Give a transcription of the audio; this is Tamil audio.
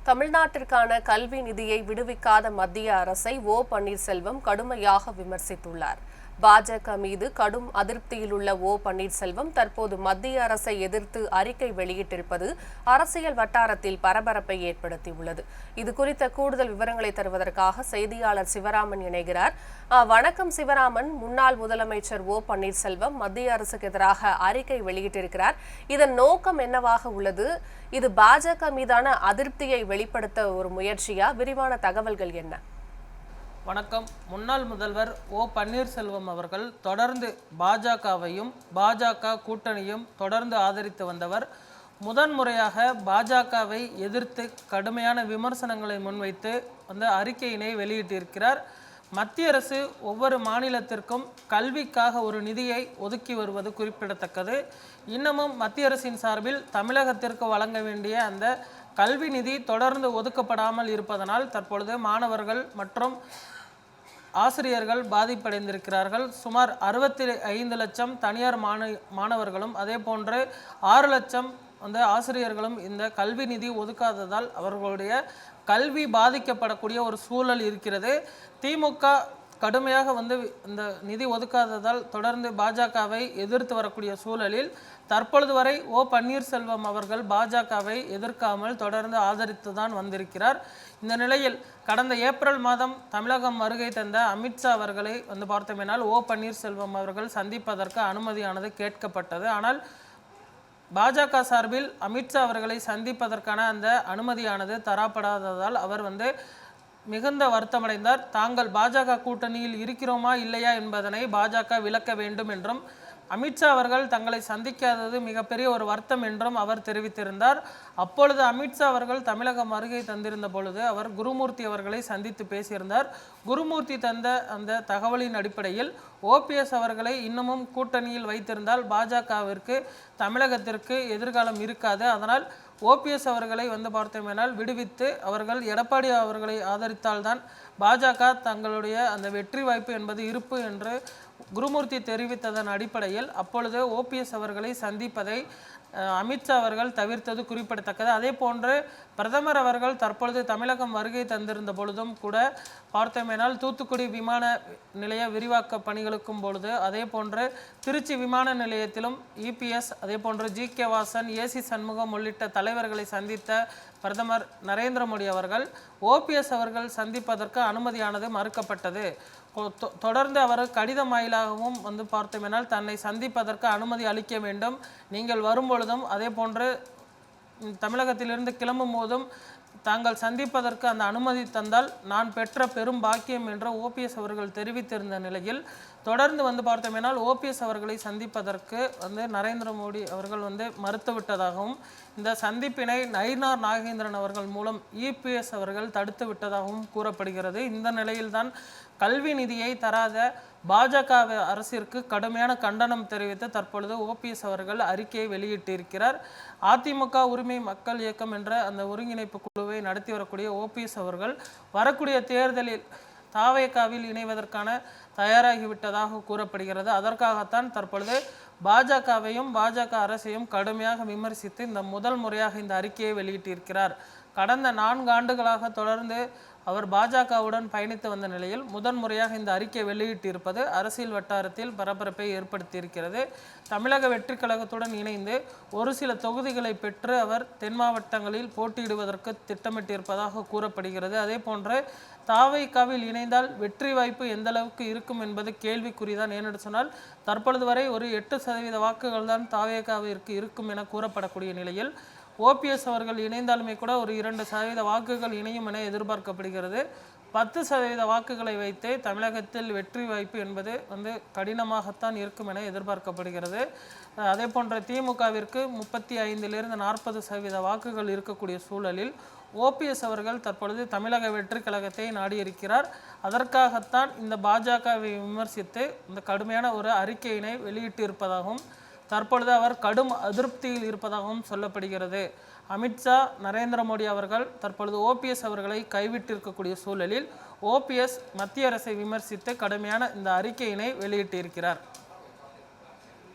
தமிழ்நாட்டிற்கான கல்வி நிதியை விடுவிக்காத மத்திய அரசை ஓ பன்னீர்செல்வம் கடுமையாக விமர்சித்துள்ளார். பாஜக மீது கடும் அதிருப்தியில் உள்ள ஓ பன்னீர்செல்வம் தற்போது மத்திய அரசை எதிர்த்து அறிக்கை வெளியிட்டிருப்பது அரசியல் வட்டாரத்தில் பரபரப்பை ஏற்படுத்தியுள்ளது. இதுகுறித்த கூடுதல் விவரங்களை தருவதற்காக செய்தியாளர் சிவராமன் இணைகிறார். வணக்கம் சிவராமன். முன்னாள் முதலமைச்சர் ஓ பன்னீர்செல்வம் மத்திய அரசுக்கு எதிராக அறிக்கை வெளியிட்டிருக்கிறார். இதன் நோக்கம் என்னவாக உள்ளது? இது பாஜக மீதான அதிருப்தியை வெளிப்படுத்த ஒரு முயற்சியா? விரிவான தகவல்கள் என்ன? வணக்கம். முன்னாள் முதல்வர் ஓ பன்னீர்செல்வம் அவர்கள் தொடர்ந்து பாஜகவையும் பாஜக கூட்டணியும் தொடர்ந்து ஆதரித்து வந்தவர். முதன்முறையாக பாஜகவை எதிர்த்து கடுமையான விமர்சனங்களை முன்வைத்து அறிக்கையினை வெளியிட்டிருக்கிறார். மத்திய அரசு ஒவ்வொரு மாநிலத்திற்கும் கல்விக்காக ஒரு நிதியை ஒதுக்கி வருவது குறிப்பிடத்தக்கது. இன்னமும் மத்திய அரசின் சார்பில் தமிழகத்திற்கு வழங்க வேண்டிய அந்த கல்வி நிதி தொடர்ந்து ஒதுக்கப்படாமல் இருப்பதனால் தற்பொழுது மாணவர்கள் மற்றும் ஆசிரியர்கள் பாதிப்படைந்திருக்கிறார்கள். சுமார் 65 லட்சம் தனியார் மாணவர்களும் அதே போன்று 6 லட்சம் ஆசிரியர்களும் இந்த கல்வி நிதி ஒதுக்காததால் அவர்களுடைய கல்வி பாதிக்கப்படக்கூடிய ஒரு சூழல் இருக்கிறது. திமுக கடுமையாக இந்த நிதி ஒதுக்காததால் தொடர்ந்து பாஜகவை எதிர்த்து வரக்கூடிய சூழலில் தற்பொழுது வரை ஓ பன்னீர்செல்வம் அவர்கள் பாஜகவை எதிர்க்காமல் தொடர்ந்து ஆதரித்து தான் வந்திருக்கிறார். இந்த நிலையில் கடந்த ஏப்ரல் மாதம் தமிழகம் வருகை தந்த அமித்ஷா அவர்களை பார்த்தோமேனால் ஓ பன்னீர்செல்வம் அவர்கள் சந்திப்பதற்கு அனுமதியானது கேட்கப்பட்டது. ஆனால் பாஜக சார்பில் அமித்ஷா அவர்களை சந்திப்பதற்கான அந்த அனுமதியானது தரப்படாததால் அவர் மிகுந்த வருத்தமடைந்தார். தாங்கள் பாஜக கூட்டணியில் இருக்கிறோமா இல்லையா என்பதனை பாஜக விளக்க வேண்டும் என்றும் அமித்ஷா அவர்கள் தங்களை சந்திக்காதது மிகப்பெரிய ஒரு வருத்தம் என்றும் அவர் தெரிவித்திருந்தார். அப்பொழுது அமித்ஷா அவர்கள் தமிழகம் வருகை தந்திருந்த பொழுது அவர் குருமூர்த்தி அவர்களை சந்தித்து பேசியிருந்தார். குருமூர்த்தி தந்த அந்த தகவலின் அடிப்படையில் ஓபிஎஸ் அவர்களை இன்னமும் கூட்டணியில் வைத்திருந்தால் பாஜகவிற்கு தமிழகத்திற்கு எதிர்காலம் இருக்காது. அதனால் ஓபிஎஸ் அவர்களை பார்த்தோமேனால் விடுவித்து அவர்கள் எடப்பாடி அவர்களை ஆதரித்தால்தான் பாஜக தங்களுடைய அந்த வெற்றி வாய்ப்பு என்பது இருப்பு என்று குருமூர்த்தி தெரிவித்ததன் அடிப்படையில் அப்பொழுது ஓபிஎஸ் அவர்களை சந்திப்பதை அமித்ஷா அவர்கள் தவிர்த்தது குறிப்பிடத்தக்கது. அதே போன்று பிரதமர் அவர்கள் தற்பொழுது தமிழகம் வருகை தந்திருந்த பொழுதும் கூட பார்த்தோமேனால் தூத்துக்குடி விமான நிலைய விரிவாக்க பணிகளுக்கும் பொழுது அதே போன்று திருச்சி விமான நிலையத்திலும் இபிஎஸ் அதே போன்று ஜி.கே. வாசன், ஏசி சண்முகம் உள்ளிட்ட தலைவர்களை சந்தித்த பிரதமர் நரேந்திர மோடி அவர்கள் ஓபிஎஸ் அவர்கள் சந்திப்பதற்கு அனுமதியானது மறுக்கப்பட்டது. தொடர்ந்து அவர் கடிதம் வாயிலாகவும் பார்த்தோமேனால் தன்னை சந்திப்பதற்கு அனுமதி அளிக்க வேண்டும், நீங்கள் வரும்பொழுதும் அதே போன்று தமிழகத்திலிருந்து கிளம்பும் போதும் தாங்கள் சந்திப்பதற்கு அந்த அனுமதி தந்தால் நான் பெற்ற பெரும் பாக்கியம் என்று ஓபிஎஸ் அவர்கள் தெரிவித்திருந்த நிலையில் தொடர்ந்து பார்த்தோமேனால் ஓபிஎஸ் அவர்களை சந்திப்பதற்கு நரேந்திர மோடி அவர்கள் மறுத்துவிட்டதாகவும் இந்த சந்திப்பினை நயினார் நாகேந்திரன் அவர்கள் மூலம் இபிஎஸ் அவர்கள் தடுத்து விட்டதாகவும் கூறப்படுகிறது. இந்த நிலையில்தான் கல்வி நிதியை தராத பாஜக அரசிற்கு கடுமையான கண்டனம் தெரிவித்து தற்பொழுது ஓபிஎஸ் அவர்கள் அறிக்கையை வெளியிட்டிருக்கிறார். அதிமுக உரிமை மக்கள் இயக்கம் என்ற அந்த ஒருங்கிணைப்பு குழுவை நடத்தி வரக்கூடிய ஓபிஎஸ் அவர்கள் வரக்கூடிய தேர்தலில் தாவேகாவில் இணைவதற்கான தயாராகிவிட்டதாக கூறப்படுகிறது. அதற்காகத்தான் தற்பொழுது பாஜகவையும் பாஜக அரசையும் கடுமையாக விமர்சித்து இந்த முதல் முறையாக இந்த அறிக்கையை வெளியிட்டிருக்கிறார். கடந்த 4 ஆண்டுகளாக தொடர்ந்து அவர் பாஜகவுடன் பயணித்து வந்த நிலையில் முதன்முறையாக இந்த அறிக்கை வெளியிட்டிருப்பது அரசியல் வட்டாரத்தில் பரபரப்பை ஏற்படுத்தியிருக்கிறது. தமிழக வெற்றி கழகத்துடன் இணைந்து ஒரு சில தொகுதிகளை பெற்று அவர் தென் மாவட்டங்களில் போட்டியிடுவதற்கு திட்டமிட்டிருப்பதாக கூறப்படுகிறது. அதே போன்று தாவேகாவில் இணைந்தால் வெற்றி வாய்ப்பு எந்த அளவுக்கு இருக்கும் என்பது கேள்விக்குறிதான். ஏனென்று சொன்னால் தற்பொழுது வரை ஒரு 8% வாக்குகள் தான் தாவேகாவிற்கு இருக்கும் என கூறப்படக்கூடிய நிலையில் ஓபிஎஸ் அவர்கள் இணைந்தாலுமே கூட ஒரு 2% வாக்குகள் இணையும் என எதிர்பார்க்கப்படுகிறது. 10% வாக்குகளை வைத்து தமிழகத்தில் வெற்றி வாய்ப்பு என்பது கடினமாகத்தான் இருக்கும் என எதிர்பார்க்கப்படுகிறது. அதே போன்ற திமுகவிற்கு 35லிருந்து 40% வாக்குகள் இருக்கக்கூடிய சூழலில் ஓபிஎஸ் அவர்கள் தற்பொழுது தமிழக வெற்றி கழகத்தை நாடியிருக்கிறார். அதற்காகத்தான் இந்த பாஜகவை விமர்சித்து இந்த கடுமையான ஒரு அறிக்கையினை வெளியிட்டிருப்பதாகவும் தற்பொழுது அவர் கடும் அதிருப்தியில் இருப்பதாகவும் சொல்லப்படுகிறது. அமித்ஷா, நரேந்திர மோடி அவர்கள் தற்பொழுது ஓபிஎஸ் அவர்களை கைவிட்டிருக்கக்கூடிய சூழலில் ஓபிஎஸ் மத்திய அரசை விமர்சித்து கடுமையான இந்த அறிக்கையினை வெளியிட்டிருக்கிறார்.